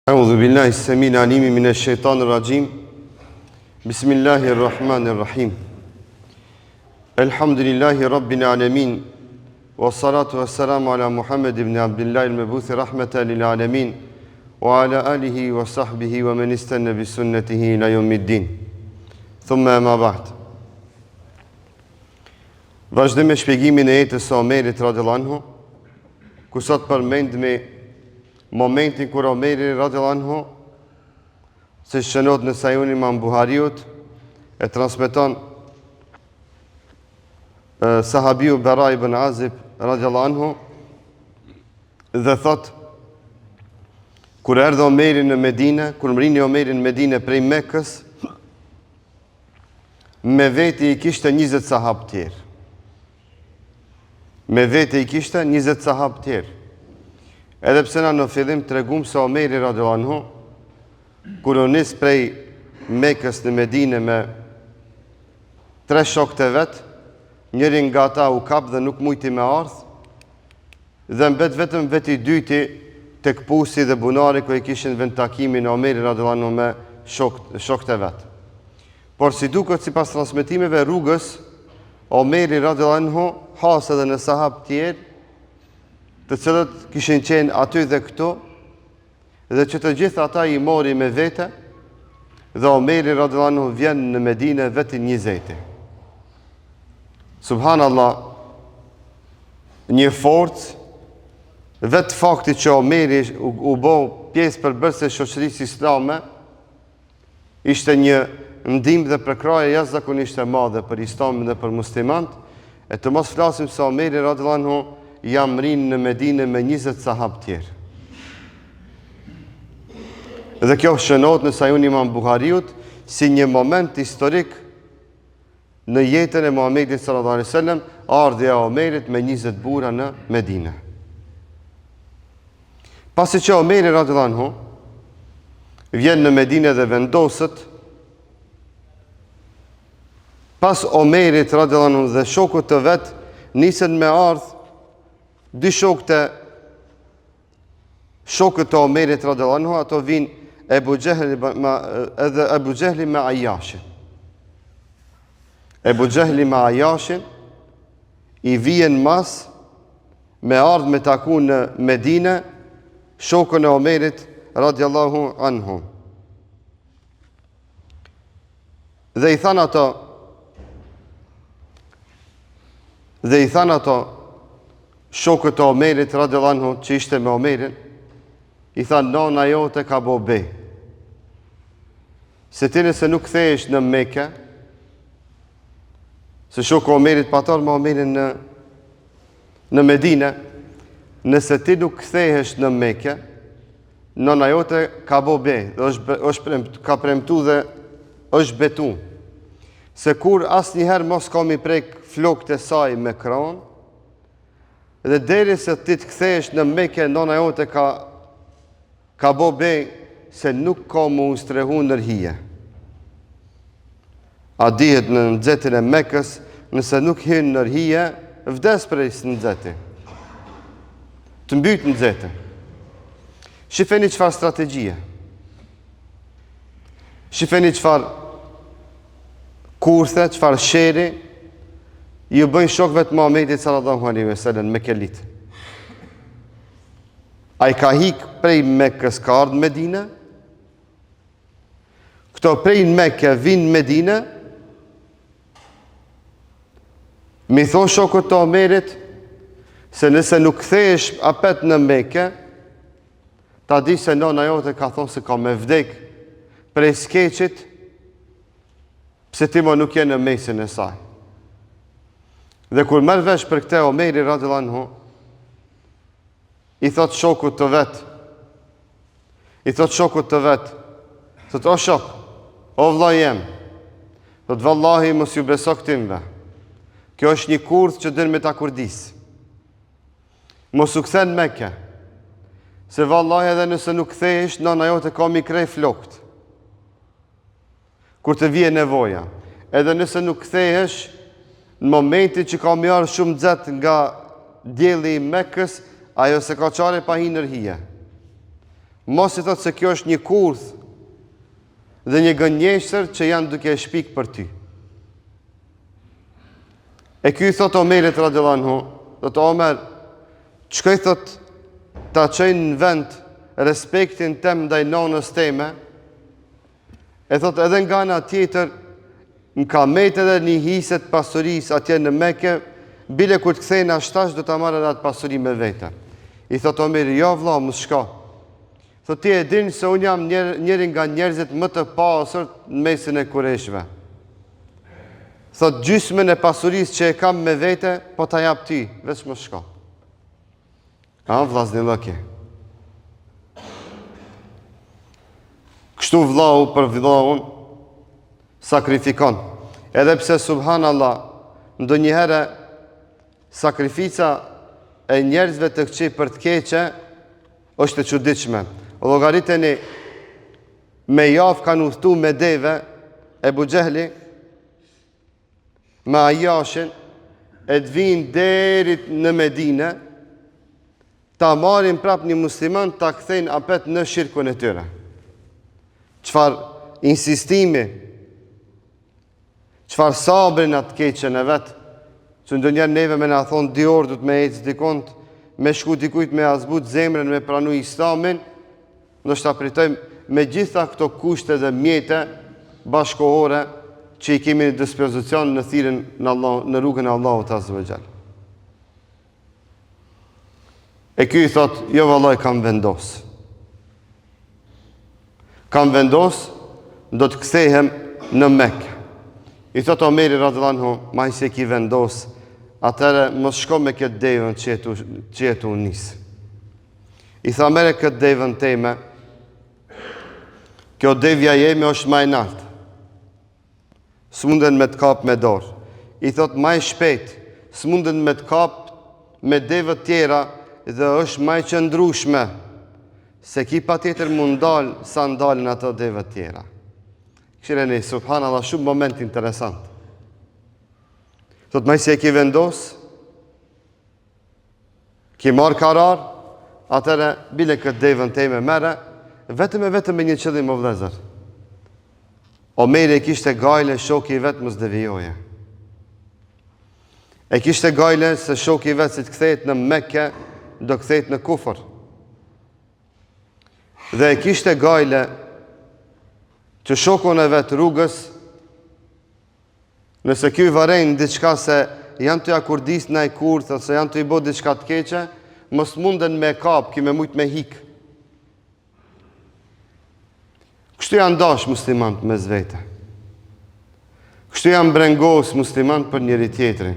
أعوذ بالله السميع العليم من الشيطان الرجيم بسم الله الرحمن الرحيم الحمد لله رب العالمين والصلاة والسلام على محمد بن عبد الله المبعوث رحمة للعالمين وعلى آله وصحبه ومن استنى بسنته إلى يوم الدين ثم ما بعد. Vazhdojmë me shpjegimin e jetës së Omerit radhiyallahu anhu, ku sot përmend me momentin kur Omeri radhiyallahu anhu, se shënohet në Sahihun Imam Buhariut, e transmeton sahabiu Bara ibn Azib radhiyallahu anhu, dhe thot, kur erdhi Omeri në Medinë, kur mrini Omeri në Medinë prej Mekës, me veti i kishte 20 sahab tjerë. Me vete i kishte 20 sahab tjerë. Edhe pse na në fillim tregum se Omeri radhiyallahu anhu, kur u nis prej Mekës në Medinë me 3 shokët e vet, njëri nga ata u kap dhe nuk mujti me ardh, dhe mbet vetëm veti i dyti tek pusi dhe bunari ku i kishin vend takimin Omeri radhiyallahu anhu me shokët e vet. Por si duket sipas transmetimeve rrugës, Omeri radhiyallahu anhu has edhe në sahab tjerë, të cilët kishin qenë aty dhe këtu, dhe që të gjithë ata i mori me vete, dhe Omeri radhiyallahu anhu vjen në Medinë vetë 20. Subhanallah, një forcë, vetë fakti që Omeri u bë pjesë përbërëse e shoqërisë islame, ishte një ndihmë dhe përkraje jashtëzakonisht e madhe për Islamin dhe për muslimanët, e të mos flasim se Omeri radhiyallahu anhu jam rinë në Medinë me 20 sahab tjerë. Dhe kjo shënohet në Sahihun Imam Buhariut si një moment historik në jetën e Muhamedit sallallahu alaihi wasallam, ardhja e Omerit me 20 burra në Medinë. Pasi që Omeri radhiyallahu anhu vjen në Medinë dhe vendoset, pas Omerit radhiyallahu anhu dhe shokut të vet nisen me ardh dy shokët të Omerit radhiyallahu anhu, ato vinë Ebu Jehli me Ajashin. Ebu Jehli me Ajashin i vijen mas me ardh me taku në Medinë shokën e Omerit radhiyallahu anhu. Dhe i than ato shokët e Omerit radhiyallahu anhu që ishte me Omerin, i than nona jote ka bo be. Se ti nëse nuk kthehesh në Mekë, se shokë Omerit patar me Omerin në Medinë, nëse ti nuk kthehesh në Mekë, nona jote ka bo be, ka premtu dhe është betu, se kur asnjëherë mos kam i prek flokët e saj me kran, dhe deri se ti të kthehesh në Mekë, nona jote ka bo bej se nuk ka mu strehu nërhije. A dihet në nxetin e Mekës, nëse nuk hin nërhije, vdes prej së nxeti. Të mbyt nxetin. Shifeni qëfar strategjie. Shifeni qëfar kurthe, qëfar sheri, ju bëjnë shokëve të Muhamedit sallallahu alaihi wasallam me kelit. A i ka hik prej Mekës ka ardhë Medinë, këto prej Mekë vinë Medinë, mi thonë shokët të Omerit, se nëse nuk kthehesh apet në Mekë, ta di se nona jote ka thonë se ka me vdek prej skeqit, pse ti mo nuk je në mesin e saj. Dhe kur merr vesh për këtë Omeri radhiyallahu anhu, i thot shokut të vet, thot o shok, o vllai jem, thot vallahi mos ju beso këtimve. Kjo është një kurth që dën me ta kurdis. Mos u kthen Mekë, se vallahi edhe nëse nuk kthehesh, nona jote ka mi krej flokët. Kur të vije nevoja, edhe nëse nuk kthehesh, në momentin që ka mjarë shumë nxehtë nga dielli i Mekës, ajo se ka qare pa hi nërhije. Mos i thot se kjo është një kurth dhe një gënjeshtër që janë duke e shpik për ty. E ky i thot Omerit radhiyallahu anhu, thot Omer, çka i thot ta çojnë në vend respektin tem ndaj nonës teme, e thot edhe nga ana tjetër më ka met edhe një hiset pasurisë atje në Mekë, bile kur të kthehen ashtash do ta marrë atë pasuri me vete. I thot Omeri, jo vëlla, mos shko. Thot ti e din se unë jam njëri nga njerëzit më të pasur në mesin e Kureshve. Thot gjysmën e pasurisë që e kam me vete, po ta jap ti, veç mos shko. A vllazni lloki. Kështu vllau për vllaun sakrifikon. Edhe pse subhanallah, ndonjëherë sakrifica e njerëzve të këqij për të keqe është e çuditshme. Llogariteni me javë kanë udhëtu me deve Ebu Xehli me Ajashin e të vinë deri në Medinë, ta marrin prap një musliman, ta kthejnë apet në shirkun e tyre. Çfar insistimi, çfar sabrin atë keqen e vetë, që ndonjëherë neve me na thonë 2 orë du të me ecë dikont, me shku dikujt me azbut zemrën, me pranu islamin, ndoshta pritojmë me gjitha këto kushte dhe mjete bashkohore që i kemi në dispozicion në thirrjen në rrugën e Allahut azza wa jall. E ky i thot, jo vallaj kam vendos. Kam vendos, do të kthehem në Mekë. I thot Omeri radhiyallahu anhu, ma se ki vendos, atëre mos shko me këtë devën që jetu nis. I tha mere këtë devën teme, kjo devja jemi është ma e nartë. S'munden me të kap me dorë. I thot ma e shpejt, s'munden me të kap me devët tjera dhe është ma e qëndrushme, se ki pa tjetër mund dalë sa ndalën ato devët tjera. Këshireni, subhanallah, shumë moment interesant. Thot ma si e ki vendos, ki marë karar, atëre bile këtë devën teme mere, vetëm me një qëllim o vlezër. Omeri e kishte gajle, shoki i vetë mos devijoje. E kishte gajle se shoki i vetë si të kthejt në Mekke, do kthejt në kufër. Dhe e kishte gajle që shokun e vetë rrugës, nëse kjo i varejnë diçka se janë të jakurdis në e kurth, ose janë të i bo diçka të keqe, mos munden me kap, ki me mujt me hik. Kështu janë dash muslimant me zvete. Kështu janë brengos muslimant për njëri tjetrin.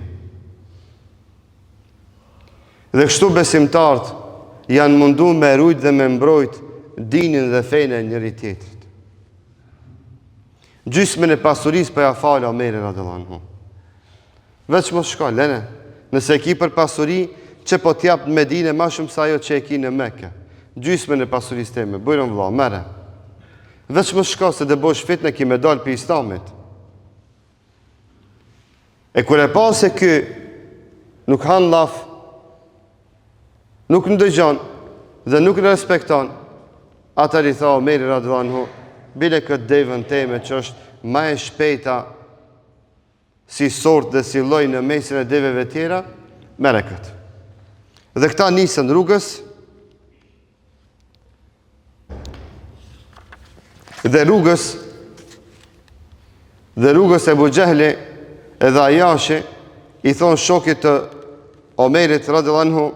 Dhe kështu besimtarët janë mundu me rujt dhe me mbrojt dinin dhe fejnë e njëri tjetrit. Gjysmën e pasurisë për ja falë Omeri radhiyallahu anhu. Veç mos shko, lene, nëse e ki për pasuri, që po t'jap në Medinë ma shumë sa ajo që e ki në Mekë. Gjysmën e pasurisë teme, bujron vëlla, mere. Veç mos shko se dhe bosh fitne ki me dalë për islamit. E kur e pa se ky nuk han laf, nuk ndëgjon dhe nuk në respekton, atër i tha Omeri radhiyallahu anhu, bile këtë devën teme që është ma e shpejta si sort dhe si loj në mesin e deveve tjera, mere këtë. Dhe këta nisën rrugës, dhe rrugës Ebu Xehli edhe Ajashi i thonë shokit të Omerit radhiyallahu anhu,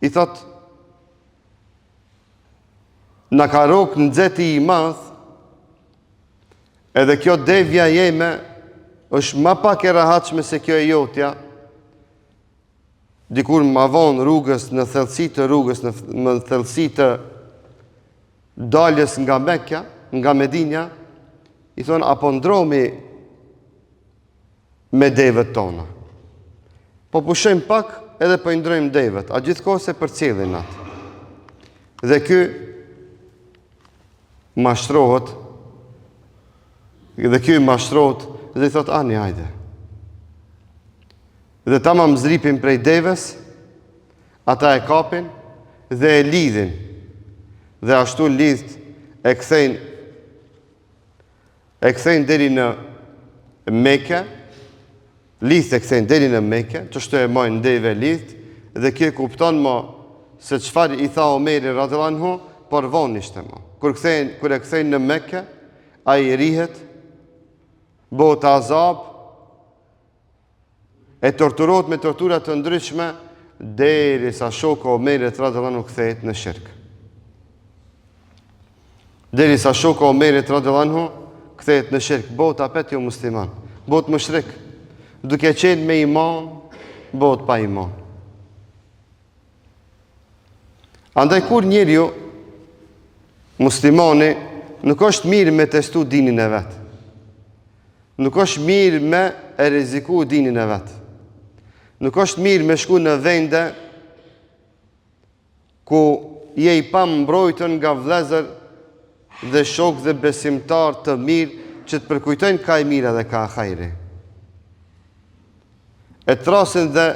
i thot na ka rok në nxeti i madh, edhe kjo devja jeme është ma pak e rahatshme se kjo e jotja, dikur ma vonë rrugës në thellësi të rrugës, në thellësi të daljes nga Mekka, nga Medinja, i thonë apo ndromi me devet tona. Po pushojmë pak edhe po i ndrojmë devet, a gjithkohë se për cilin atë. Dhe ky mashtrohet, dhe i thot, ani hajde. Dhe ta ma më zripin prej deves, ata e kapin, dhe e lidhin, dhe ashtu lidht e kthejnë deri në Mekë, lidh e kthejnë deri në Mekë, çështja e majnë ndejve lidh, dhe kjo kupton më se çfarë i tha Omeri radhiyallahu anhu, por vonë ishte më. Kur e kthejnë në Mekë, ai rihet, bëhet azab, e torturohet me tortura të ndryshme derisa shoku Omerit radhiyallahu anhu kthehet në shirk. Derisa shoku Omerit radhiyallahu anhu kthehet në shirk, bëhet apet jo musliman, bëhet mushrik, duke qenë me iman, bëhet pa iman. Andaj kur njeriu muslimani nuk është mirë me testu dinin e vet. Nuk është mirë me e rreziku dinin e vet. Nuk është mirë me shku në vende ku je i pa mbrojtën nga vëllezër dhe shok dhe besimtar të mirë që të përkujtojnë ka e mira dhe ka hajri. E të rasin dhe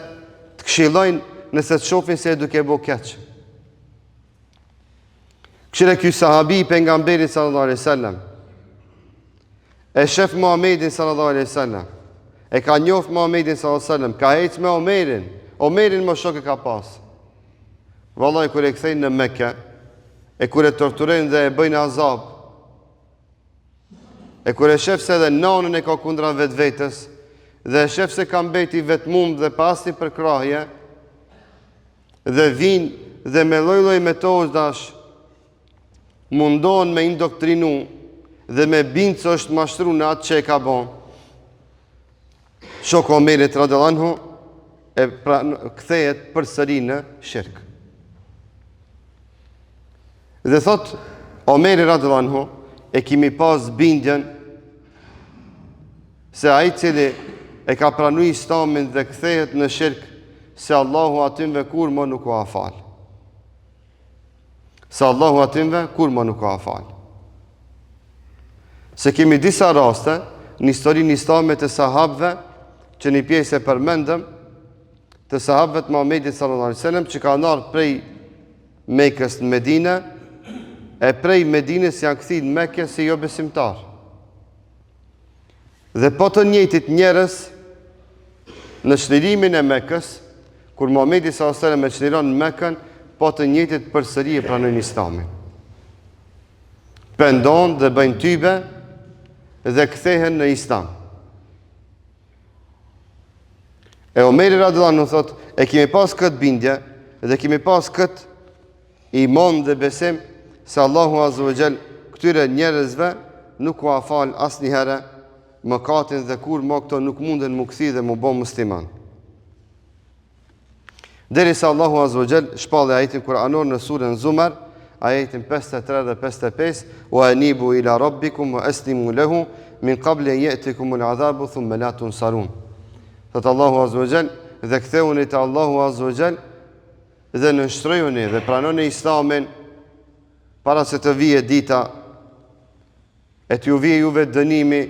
të këshillojnë nëse të shofin se e duke bo keq. Këshire ky sahabi pejgamberit sallallahu alaihi wasallam e shef Muhamedit sallallahu alaihi wasallam, e ka njoft Muhamedit sallallahu alaihi wasallam, ka ecë me Omerin më shok e ka pas. Vallahi kur e kthejnë në Mekë, e kur e torturojnë dhe e bëjnë azab, e kur e shef se edhe nanën e ka kundra vetvetes, dhe e shef se ka mbeti vetmum dhe pasti për krahje, dhe vinë dhe me lloj-lloj metodash mundohen me indoktrinu dhe me bindë që është mashtru në atë që e ka bon. Shoku Omerit radhiyallahu anhu kthehet përsëri në shirk. Dhe thot Omeri radhiyallahu anhu, e kimi pas bindjen se ai cili e ka pranuar Islamin dhe kthehet në shirk, se Allahu atyve kur më nuk u afal. Se Allahu atyve kur më nuk u afal. Se kemi disa raste në historinë islamit të sahabëve, që një pjesë e përmendëm, të sahabëve të Muhamedit sallallahu alaihi wasallam që kanë ardhur prej Mekës në Medinë, e prej Medinës janë kthyer në Mekë si jo besimtar. Dhe po të njëjtit njerëz në çlirimin e Mekës, kur Muhamedi sallallahu alaihi wasallam e çliron në Mekën, po të njëjtit përsëri e pranojnë Islamin. Pendon dhe bëjnë tybe dhe kthehen në Islam. E Omeri radhiyallahu anhu thot, e kemi pas këtë bindje dhe kemi pas këtë iman dhe besim se Allahu azza wa jall këtyre njerëzve nuk u afal asnjëherë mëkatin dhe kur më këto nuk munden mu kthi dhe mu bë musliman. Derisa Allahu azza wa jall shpalli ajetin kuranor në surën Zumar, ajetin 53 dhe 55, wa anibu ila rabbikum wa aslimu lahu min qabli an ya'tikum al'adhabu thumma la tunsarun. Thot Allahu azza wa jall, dhe ktheuni te Allahu azza wa jall dhe nënshtrojuni dhe pranoni Islamin para se të vijë dita e t'ju vijë juve dënimi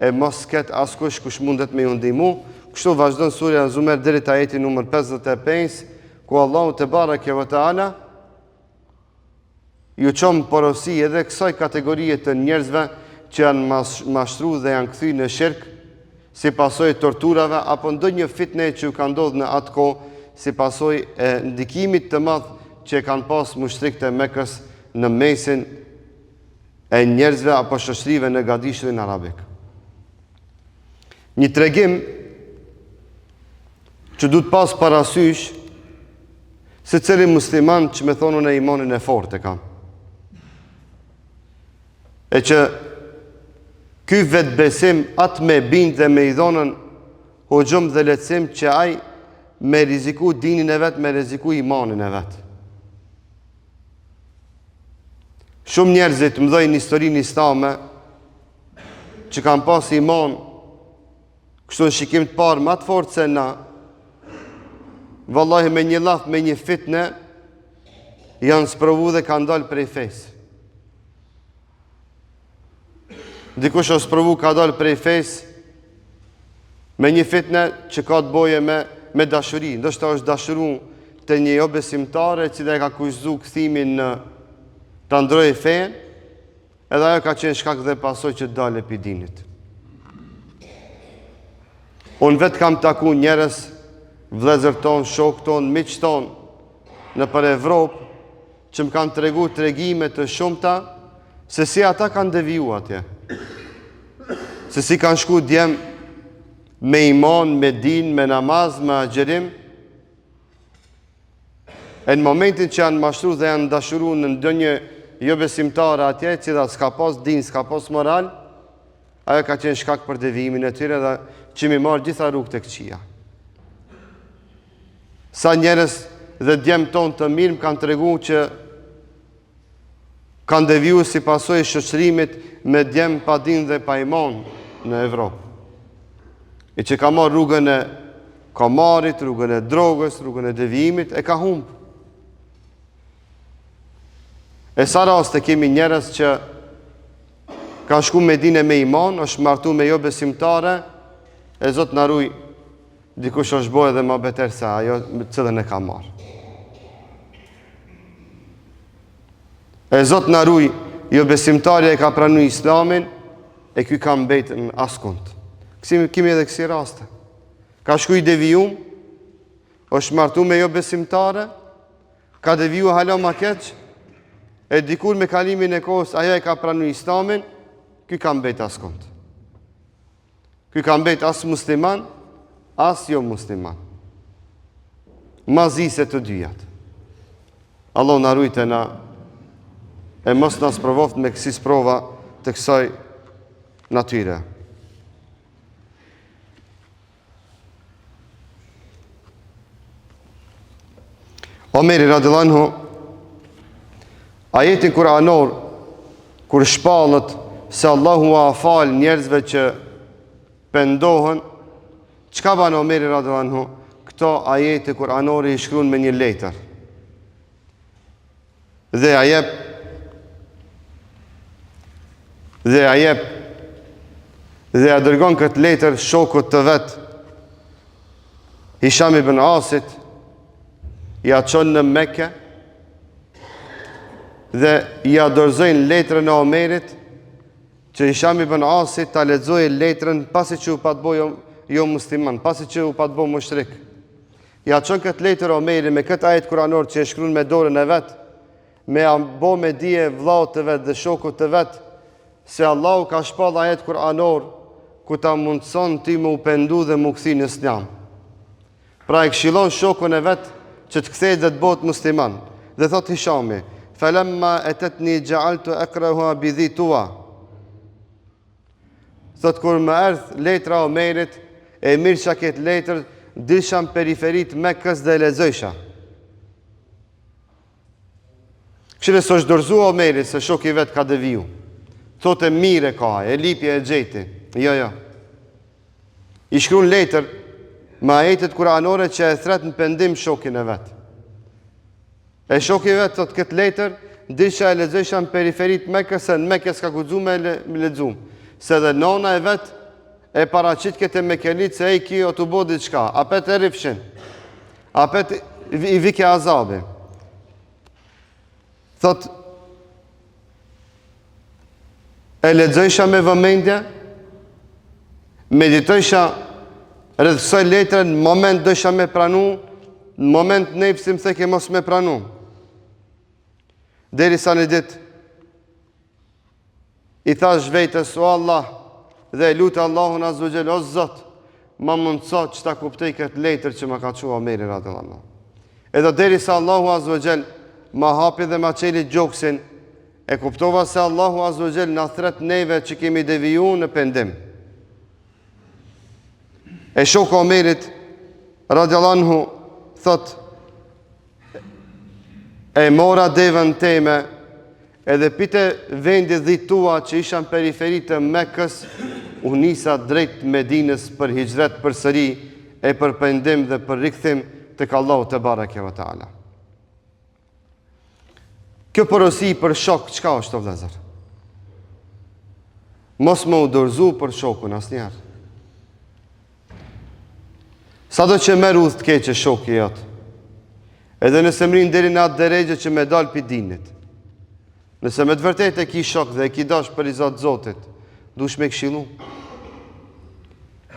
e mos ket askush kush mundet me ju ndihmu. Kështu vazhdon surja Zumar deri te ajeti numër 55, ku Allahu te bareke ve teala ju çon porosi edhe kësaj kategorie të njerëzve që janë mashtruar dhe janë kthyer në shirk si pasojë torturave apo ndonjë fitne që ka ndodhur në atë kohë si pasojë e ndikimit të madh që kanë pas mushrikët e Mekës në mesin e njerëzve apo shoqërive në gadishtin arabik. Një tregim që du të pas parasysh se cili musliman që me thonun e imanin e fort e kam. E që ky vetë besim atë me bind dhe me i dhonën hoxhum dhe letësim që aj me riziku dinin e vetë, me riziku imanin e vetë. Shumë njerëzit mëdhej në historinë islame që kanë pas iman kështu në shikim të parë më të fortë se na, vallahi me një laf, me një fitne, janë sprovu dhe kanë dalë prej fesë. Dikush o sprovu ka dalë prej fesë me një fitne që ka të boje me dashuri. Ndoshta është dashuru të një jo besimtare që e ka kushzu këthimin në të ndrojë fenë, edhe ajo ka qenë shkak dhe pasoj që dalë e pidinit. Unë vetë kam taku njerës, vlezër tonë, shok tonë, miq tonë në për Evropë, që më kanë tregu tregime të shumta, se si ata kanë deviju atje. Se si kanë shku djem me iman, me din, me namaz, me agjerim. E në momentin që janë mashtru dhe janë dashuru në ndonjë jo besimtare atje, që s'ka pas din, s'ka pas moral, ajo ka qenë shkak për devijimin e tyre dhe që mi marë gjitha rrugë të këqija. Sa njerës dhe djemë tonë të mirë më kanë tregu që kanë deviju si pasoj shoqërimit me djemë pa din dhe pa iman në Evropë. E që ka marë rrugën e kamarit, rrugën e drogës, rrugën e devijimit, e ka humbë. E sa raste kemi njerës që ka shku me dine me iman, është martu me jo besimtare, e Zotë na ruaj, dikush është bojë edhe ma beter se ajo cilën e ka marë. E Zotë na ruaj, jo besimtarja e ka pranu islamin, e ky ka mbetë në askund. Kemi edhe kësi raste. Ka shku i devijum, është martu me jo besimtare, ka deviju hala ma keq, e dikur me kalimin e kohës, ajo e ka pranu islamin, ky ka mbetë askund. Ky ka mbetë as musliman, as jo musliman. Mazi se të dyjat. Allah na ruaj na, e mos nas provoft me kësi sprova të kësaj natyre. Omeri radhiyallahu anhu, ajetin kuranor, kur shpallët se Allahu a fal njerëzve që pendohen, çka ban Omeri radhiyallahu anhu? Këto ajete kuranore i shkruan me një letër. Dhe a dërgon këtë letër shokut të vetë, Hisham ibn Asit, ja qonë në Mekke, dhe ja dorëzojnë letrën e Omerit, që Hisham ibn Asit ta lexojë letrën pasi që u patbo jo musliman, pasi që u patbo mushrik. Ja qonë këtë letër Omerit me këtë ajet kuranor që e shkruan me dorën e vetë, me ambo me dije vllaut të vetë dhe shokut të vetë, se Allahu ka shpall ajet kuranor ku ta mundson ti më u pendu dhe më kthi në islam. Pra e këshillon shokun e vet që të kthejë dhe të bëhet musliman. Dhe thot Hishami, falamma atatni ja'altu akraha bi dhi tua. Thot kur më erdh letra e Omerit, e mirë që këtë letër disham periferit Mekkës dhe lexojsha. Këshire së është dorëzu Omerit se shoku i vet ka deviju. Thotë mire ka, e lipje e gjeti. Jo. I shkruan letër me ajetet kuranore që e thret në pendim shokin e vetë. E shoki i vetë, thotë këtë letër, disha e lexojsha në periferit Mekës, se në Mekë s'ka guxu me lexu. Se dhe nona e vetë e paraqit këtë Mekelit se e kjo të bo diçka, apet e rifshin, apet i vike azabi. Thotë, e lexojsha me vëmendje, meditojsha rreth kësaj letre, në moment dësha me pranu, në moment nefsim se ke mos me pranu. Deri sa një ditë, i thash vetës, o Allah, dhe lutë Allahun azza wa jall, o Zot, ma mundso që ta kuptoj këtë letër që ma ka thënë Omeri radhiyallahu anhu. Edhe deri sa Allahu azza wa jall ma hapi dhe ma çeli gjoksin, e kuptova se Allahu azza wa jall na thret neve që kemi deviju në pendim. E shoku Omerit radhiyallahu anhu thot, e mora devën teme, edhe pite vendi dhitua që isha në periferit të Mekës, u nisa drejt Medinës për hijret për sëri, e për pendim dhe për rikthim të Allahu te bareke ve taala. Kjo porosi për shok, çka është o vëllezër? Mos më u dorëzu për shokun asnjëherë. Sado që merr udhë të keqe shoku jot, Edhe nëse mrin deri në atë drejtë që me dal pi dinit. Nëse me të vërtetë e ki shok dhe e ki dash për i Zotë Zotit, dush me këshillu.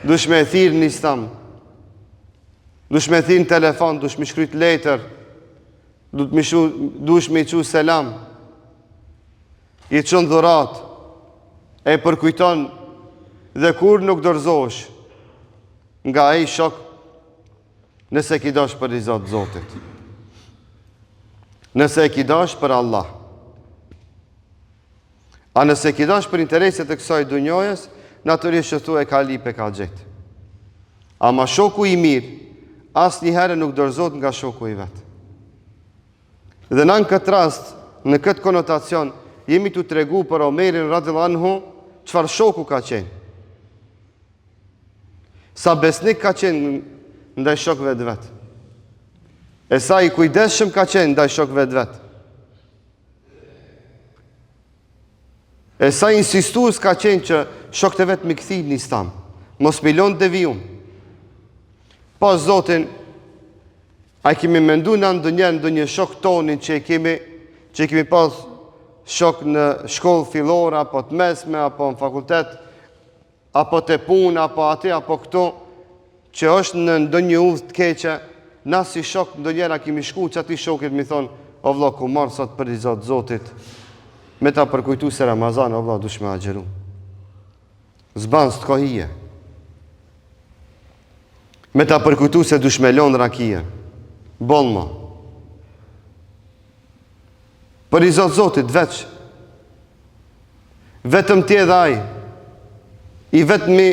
Dush me e thirë një Islam. Dush me thirë në telefon, dush me shkryt letër, dush me i qu selam. I qënë dhurat, e përkujton dhe kur nuk dorëzosh nga ai shok nëse ki dash për i Zotë Zotit. Nëse e ki dash për Allah. A nëse ki dash për intereset e kësaj dunjojës, natyrisht që thu e ka lip e ka gjetë. Ama shoku i mirë, asë një herë nuk dorëzot nga shoku i vetë. Dhe në këtë rast, në këtë konotacion, jemi të tregu për Omerin radhiyallahu anhu, çfarë shoku ka qenë. Sa besnik ka qenë ndaj shokëve të vetë. E sa i kujdesshëm ka qenë ndaj shokëve të vetë. E sa insistues ka qenë që shokët e vetë mi këthi një Islam. Mos milon devijum. Pas Zotin, a kemi mendu në ndonjë shok tonin që kemi pas shok në shkollë fillore, apo të mesme, apo në fakultet, apo të punë, apo aty, apo këto, që është në ndonjë udhë të keqe, na si shok ndonjëra kemi shku që ati shokit mi thonë, o vlla, ku marë sot për i Zotë Zotit, me ta përkujtu se Ramazan, o vlla, dush me agjeru. Zban së të kohije. Me ta përkujtu se dush me lonë rakije. Bon ma. Për i Zotë Zotit, veç. Vetëm tje dhe aj. I vetëmi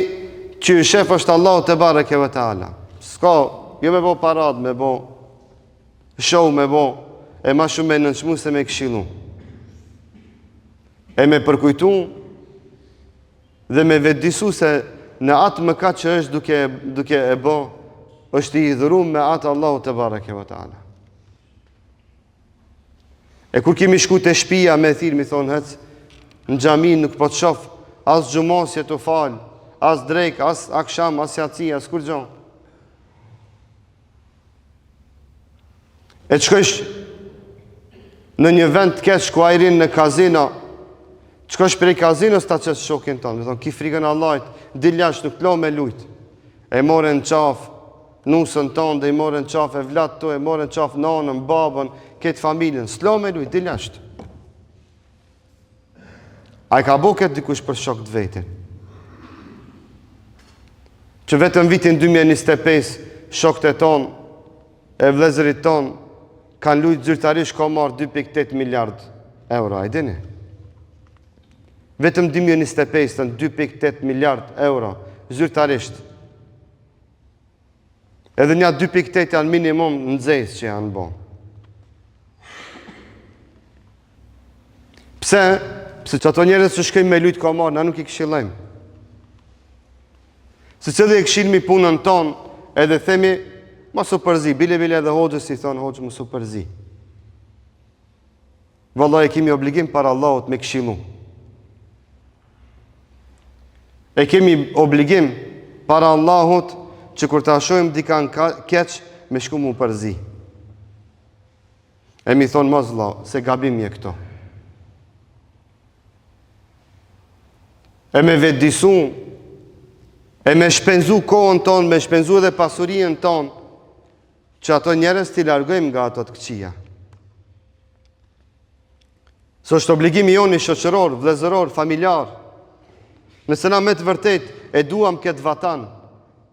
që i shef është Allahu te bareke ve teala. S'ka, jo me bo parad, me bo show, me bo, e ma shumë me nënçmu se me këshilu. E me përkujtu dhe me vetëdisu se në atë mëkat që është duke e bo, është i dhurum me atë Allahu te bareke ve teala. E kur kemi shku të shpia me thirë, mi thonë hec, në xhami nuk po të shof, as gjumosje të falë, as drejk, as aksham, as jaci, as kur gjo. E të shkësh në një vend të kesh ku ajrin në kazino, të shkosh prej kazinos ta qësë shokin tonë, mi thonë, ki frikën Allahit, diljash nuk të lo me lujt. E more në qaf, nusën tonë, dhe i more në qaf e vlatë to, e more në qaf nanën, babën, këtë familjen, s'lo me lujt, diljasht. A i ka bo këtë dikush për shok të vetin. Që vetëm vitin 2025, shokët e tonë, e vlezërit tonë, kanë lujt zyrtarish ka marrë 2.8 miliard euro, a i dini? Vetëm 2025, të në 2.8 miliard euro, zyrtarisht. Edhe nja 2.8 janë minimum në zezë që janë bo. Pse? Pse që ato njerëz që shkojmë me lujt ka marrë, na nuk i këshillojmë. Se cili e këshilmi punën tonë, edhe themi, ma su përzi, bile edhe hoxhës i thonë, hoxhë më su përzi. Vallai e kemi obligim para Allahut me këshillu. E kemi obligim para Allahut që kur ta shohim dikan keq, me shku mu përzi. E mi thonë, mos vlla, se gabim je këto. E me vetëdisu, e me shpenzu kohën tonë, me shpenzu edhe pasurien tonë, që ato njerëz t'i largojmë nga ato të këqija. Së është obligimi joni shoqëror, vlezëror, familjar. Nëse na me të vërtet e duam këtë vatan,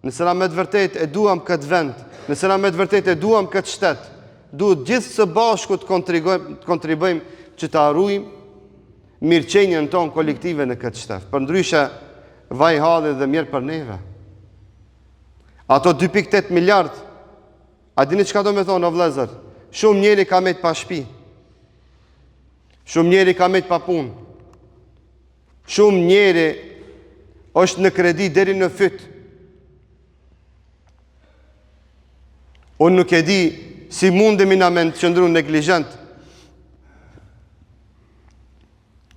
nëse na me të vërtet e duam këtë vend, nëse na me të vërtet e duam këtë shtet, duhet gjithë së bashku të kontribojmë që të arrujmë mirëqenjen tonë kolektive në këtë shtet. Për ndryshe, vaj halli dhe mirë për neve. Ato 2.8 miliard, a dini çka do me thonë o vlezër? Shumë njeri ka met pa shtëpi. Shumë njeri ka met pa punë. Shumë njeri është në kredi deri në fyt. Unë nuk e di si mundemi na me qëndru neglizhent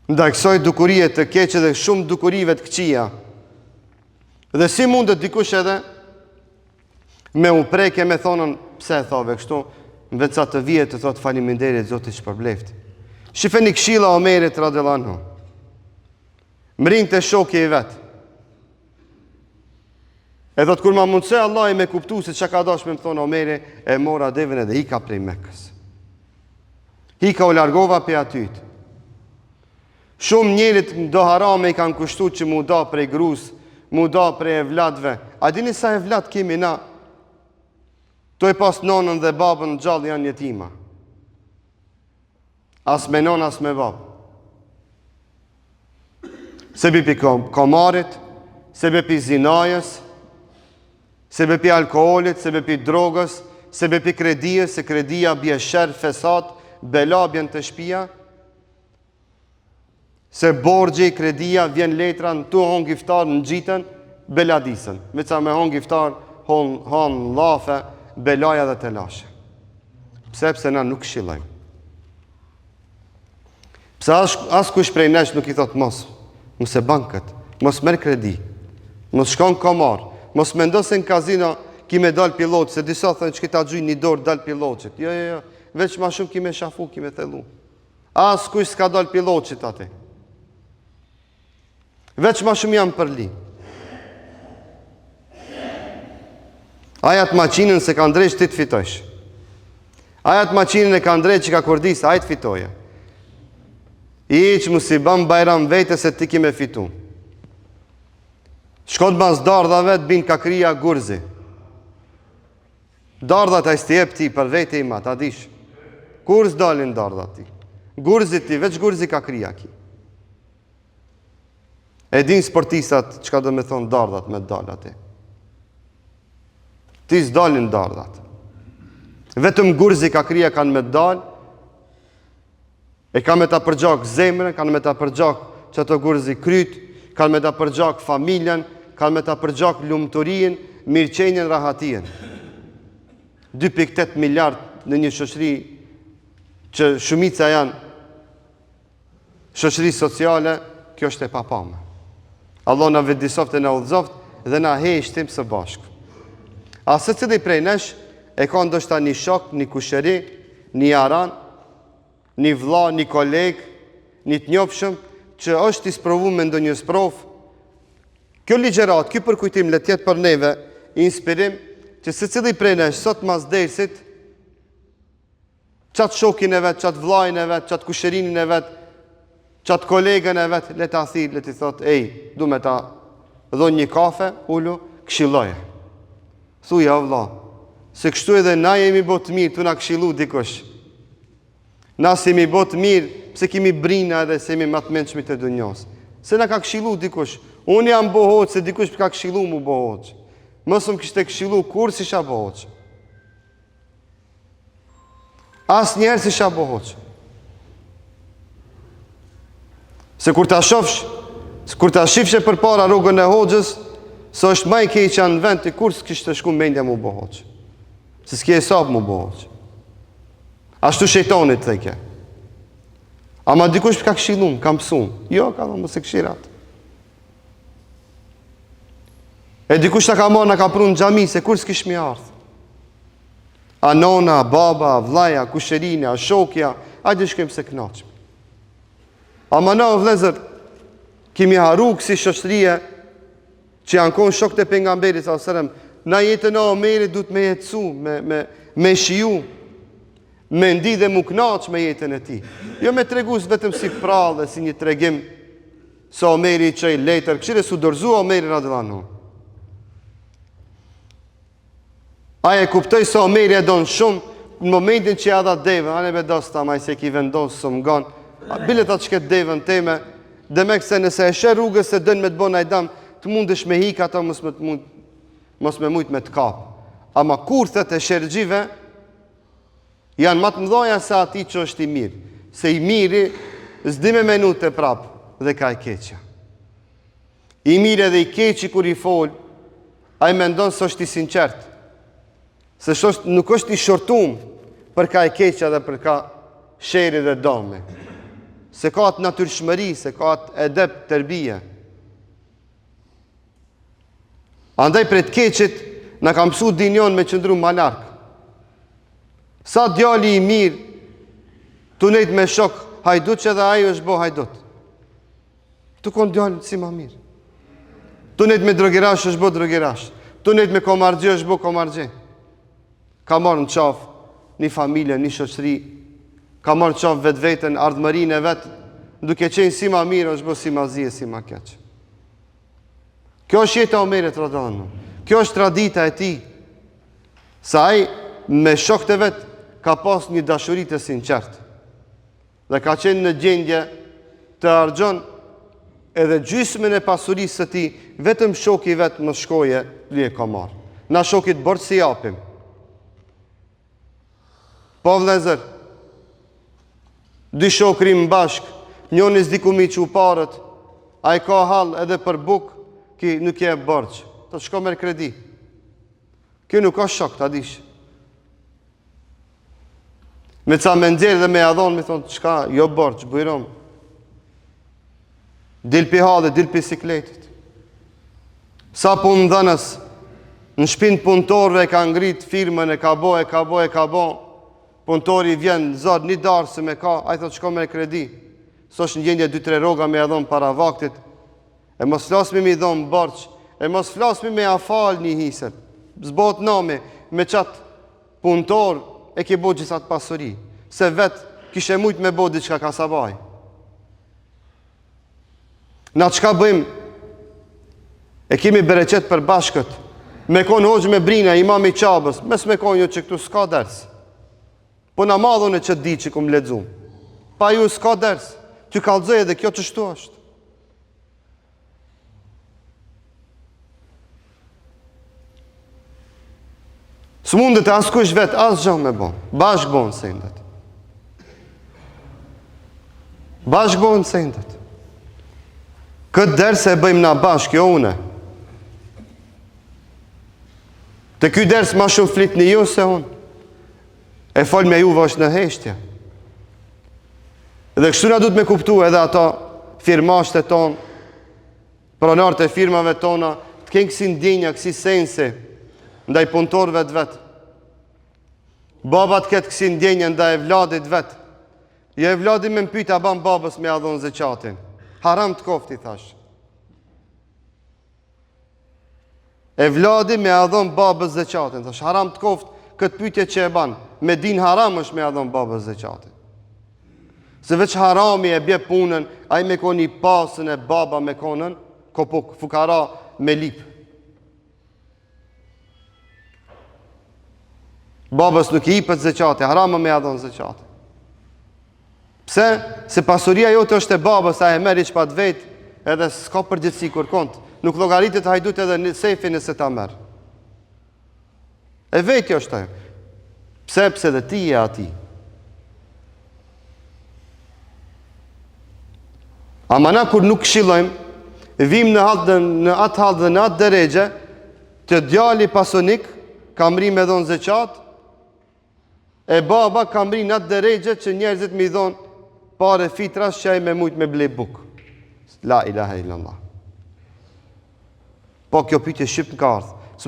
ndaj kësaj dukurie të keqe dhe shumë dukurive të këqija. Dhe si mundet dikush edhe me u preke me thonën, pse e thove kështu, në vetë sa të vijet të thot faleminderit Zotit shpërbleft. Shifeni këshilla Omerit radhiyallahu anhu. Mrin të shokje i vetë. E thot kur ma mundse Allah i me kuptu se që ka dash me më thonë Omeri, e mora devën edhe hika prej Mekës. Hika u largova pe atyt. Shumë njerit do harame i kanë kushtu që mu da prej grus, mu da prej evlatve. A dini sa evlat kemi na? To e pas nonën dhe babën gjallë janë jetima. As me non, as me babë. Sebe pi komarit, sebe pi zinajës, sebe pi alkoholit, sebe pi drogës, sebe pi kredijës, se kredija bje shërë, fesat, bela bjen të shpia, se borgji, kredija, vjen letra, në tu hon giftar në gjitën, beladisën. Veca me hon giftar, hon lafe, belaja dhe të lashe. Pse na nuk shilajmë. Pse as kush prej nesh nuk i thot mos e bankët, mos merr kredi, mos shkon komar, mos mendo se në kazino kime dal pilot, se disa thënë që kita gjuj një dorë dal pilotit. Jo, veç ma shumë kime shafu, kime thelu. As kush s'ka dal pilotit ati. Veç ma shumë jam përli. Ajat maqinën se ka ndrejsh ti të fitojsh. Ajat maqinën e ka ndrejsh që ka kordis, ajt fitoje. I që mu si bam bajram vete se ti kime fitu. Shkot mas dardhave të bin kakria gurzi. Dardhat a istjep ti për vete i ma, ta dish. Kur s'dalin dardhat ti? Gurzi ti, veç gurzi kakria ki. E din sportistat që ka do me thonë dardhat me dalat ti. Ti s'dalin dardhat. Vetëm gurzi kakria kanë me dal, e ka me ta përgjak zemrën, kanë me ta përgjak që ato gurzi kryt, kanë me ta përgjak familjen, kanë me ta përgjak lumëturin, mirëqenjen, rahatien. 2.8 miliard në një shoqëri që shumica janë shoqëri sociale, kjo është e papame. Allah na vedisoft e na udhëzoft dhe na heshtim së bashku. A se cili prej nesh e ka ndoshta një shok, një kusheri, një aran, një vlla, një koleg, një të njofshëm, që është i sprovu me ndonjë sprov. Kjo ligjerat, kjo përkujtim le tjetë për neve, inspirim, që se cili prej nesh sot mas dersit, qatë shokin e vetë, qatë vlajnë e vetë, qatë kusherinin e vetë, qatë kolegën e vetë, le ta thirë, le ti thot, du me ta dhon një kafe, ullu, këshilloje. Thuja, vlla, se kështu edhe na jemi botë mirë, tu na këshillu dikush. Na si jemi botë mirë, pse kemi brina edhe se jemi matë mençmi të dunjos. Se na ka këshillu dikush. Unë jam bohoq, se dikush ka këshillu mu bohoq. Mësëm kështë e këshillu, kur si isha bohoq. As njerë si isha bohoq. Se kur ta shofsh, kur ta shifshe për para rrugën e hoxhës, se është ma i keqja në vend të kur s'kishtë të shku mendja mu bohoq. Se s'ke hesab mu bohoq. Ashtu shejtonit theke. Ama dikush ka këshillun, ka mësun. Jo, ka dhe mëse këshirat. E dikush ta ka marrë, na ka prunë në xhami, se kur s'kish mi ardhë. A nona, a baba, a vlaja, a kusherina, a shokja, a dhe shkem se knaqëm. Ama na o vlezër, kimi haru kësi shoqërie, që janë konë shok të pejgamberit sallallahu alajhi wasallam, na jetën e Omerit du të me jetësu, me shiju, me ndi dhe mu knaq me jetën e ti. Jo me tregus vetëm si prallë dhe si një tregim se Omeri që i letër, këshire su dorzu Omeri radhiyallahu anhu. Aje kuptoj se Omeri e donë shumë, në momentin që ja dha devën, anë e bedos ta maj se ki vendosë së më ganë, bilet atë shket devën teme, dhe me këse nëse e shë rrugës se dënë me të bona i dam, të mundesh me hik ato, mos me mujt me të kapë. Ama kurthet e shërgjive, janë matë mdoja se ati që është i mirë. Se i miri, zdi me menut e prapë dhe ka i keqja. I mirë edhe i keqi kur i folë, a i mendon së është i sinqertë. Se nuk është i shortum për ka i keqja dhe për ka sheri dhe dome. Se ka atë natyrshmëri, se ka atë edep tërbije. Andaj për të keqit, në kam mësu dinjon me qëndru ma larkë. Sa djali i mirë, tu nejt me shok, hajdut që edhe ajo është bo hajdut. Tu kon djali si ma mirë. Tu nejt me drogirash është bo drogirash. Tu nejt me komargje është bo komargje. Ka marrë në qafë një familje, një shoqëri, ka marrë në qafë vetë vetën, ardhëmërinë e vetë, duke qenë si ma mirë është bo si ma zije, si ma keqë. Kjo është jeta Omerit radhiyallahu anhu. Kjo është tradita e tij. Sa ai me shokët e vet ka pas një dashuri të sinqertë. Dhe ka qenë në gjendje të harxhon edhe gjysmën e pasurisë së tij, vetëm shoku i vet mos shkoje, li e ka marrë. Na shokit borxh si japim. Po vëllezër, dy shokë rinë bashk, njoni s'di ku mi çu parët, ai ka hall edhe për buk, ki nuk je borxh. Të shko merr kredi. Kjo nuk ka shok, ta dish. Me ca me nxjerr dhe me ja dhon, me thonë, çka, jo borxh, bujrom. Dil pi hallit, dil pi sikletit. Sa punë dhënës, në shpinë punëtorëve e ka ngrit firmën, e ka bo. Punëtori vjen, zot, një darë se me ka, ai thotë shko me kredi. Sosh në gjendje 2-3 rroga me ja dhon para vaktit. E mos flasmi me i dhon borxh, e mos flasmi me afal një hisër. Zbot nami, me qatë punëtor e ke bo gjithat pasuri. Se vetë kishe mujt me bo diçka kasabaj. Na qka bëjmë? E kemi bereqet për bashkët. Me konë hoxhë me brina, imam i qabës, mes me konë jo që këtu s'ka ders. Po na madhun e që di që kum lexum. Pa ju s'ka ders. Ty kallëzoj edhe kjo çështu është. Së mundet e askush vetë, asë gjë me bon. Bashkë bon sendet. Bashkë bon sendet. Këtë derse e bëjmë na bashkë, jo une. Të ky ders ma shumë flit një ju se unë. E fol me juve është në heshtje. Dhe kështu na du të me kuptu edhe ato firmashte tonë, pronarët e firmave tona, të kenë kësi ndjenja, kësi sensi, ndaj punëtorëve të vetë. Babat këtë kësi ndjenja ndaj evladit vetë. Jo evladi me mpyt a ban babës me adhon zeqatin. Haram të kofti, thash. Evladi me adhon babës zeqatin, thash. Haram të koft këtë pytje që e ban. Me din haram është me adhon babës zeqatin. Se veç harami e bje punën, a i me koni pasën e baba me konën, kopuk, fukara me lip. Babës nuk i ipët zeqati, harama me adhon zeqati. Pse? Se pasuria jote është e babës, a e meri që pa të vetë, edhe s'ka përgjithsi kur kontë. Nuk logaritit hajdut edhe në sefi nëse ta merë. E vetë është ajo. Pse dhe ti e ati. Ama na kur nuk këshillojmë, vim në atë halë dhe në atë deregje, të djali pasonik, kam ri me dhonë zeqat, e baba kam ri në atë deregje që njerëzit me i dhonë pare fitras që ai me mujt me ble buk. La ilaha illallah. Po kjo pyetje shqip më ka ardhë. Së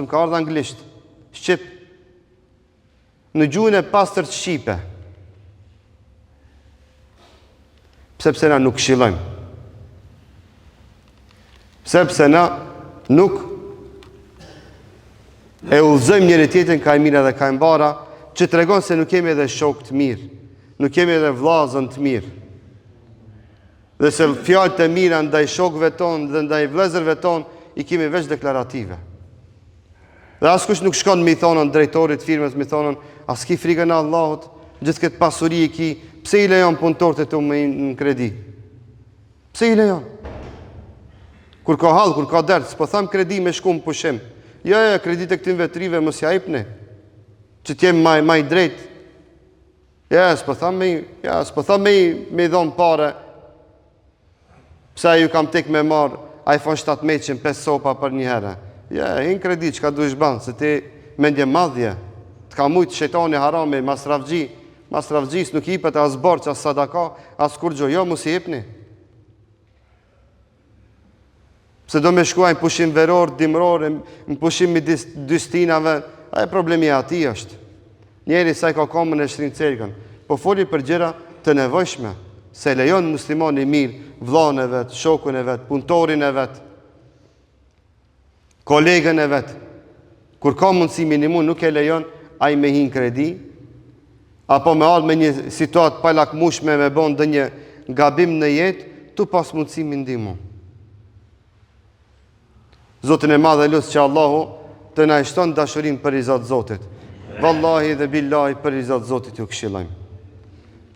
më ka ardhë anglisht. Shqip. Në gjuhën e pastër të shqipe. Pse na nuk këshillojmë. Pse na nuk e udhëzojmë njëri tjetrin ka e mira dhe ka e mbara, që të regon se nuk kemi edhe shok të mirë, nuk kemi edhe vllazën të mirë. Dhe se fjalët e mira ndaj shokëve tonë dhe ndaj vëllezërve tonë i kemi veç deklarative. Dhe askush nuk shkon me i thonën drejtorit firmës, me i thonën, as ki frikën e Allahut, gjithë këtë pasuri i ki, pse i lejon punëtorët e tu me në kredi? Pse i lejon? Kur ka hallë, kur ka dertë, s'po tham kredi me shku më pushim. Jo, kredit e këtim vetrive mos ja ipni, që t'jem maj drejt. S'po tham me i dhonë pare, pse ju kam tek me marë iPhone 17 5 sopa për një herë. Hinë kredi që ka du ishban, se ti mendje madhje, të ka mujtë shetani harami, masrafgjis nuk ipet as borç, as sadaka, as kur gjo, jo, mus i ipni. Pse do me shkuaj në pushim veror, dimror, në pushim mi dy stinave, a e problemi ati është. Njeri sa i ka kamën e shtrinë cerkën, po foli për gjëra të nevojshme, se lejon muslimani mirë, vllahun e vet, shokun e vet, punëtorin e vet, kolegën e vet. Kur ka mundësi minimum nuk e lejon ai me hin kredi, apo me ardh me një situatë pa lakmueshme me bën ndonjë gabim në jetë, tu pas mundësi me ndihmu. Zotin e madh e lut që Allahu të na shton dashurinë për rizat Zotit. Wallahi dhe billahi për rizat Zotit ju këshillojmë.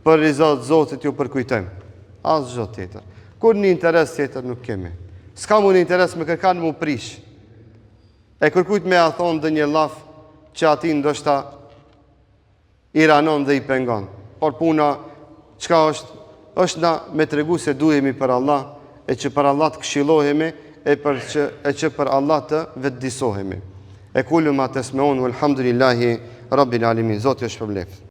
Për rizat Zotit ju përkujtojmë. Asgjë tjetër. Kur një interes tjetër nuk kemi. S'ka mu një interes me kërkan mu prish. E kërkujt me a thonë dhe një laf që ati ndoshta i ranon dhe i pengon. Por puna, qka është na me tregu se duhemi për Allah, e që për Allah të këshillohemi, e që për Allah të vetëdisohemi. E kullu ma tesmeonu, alhamdulillahi, rabbil alimin, Zotë është përbleft.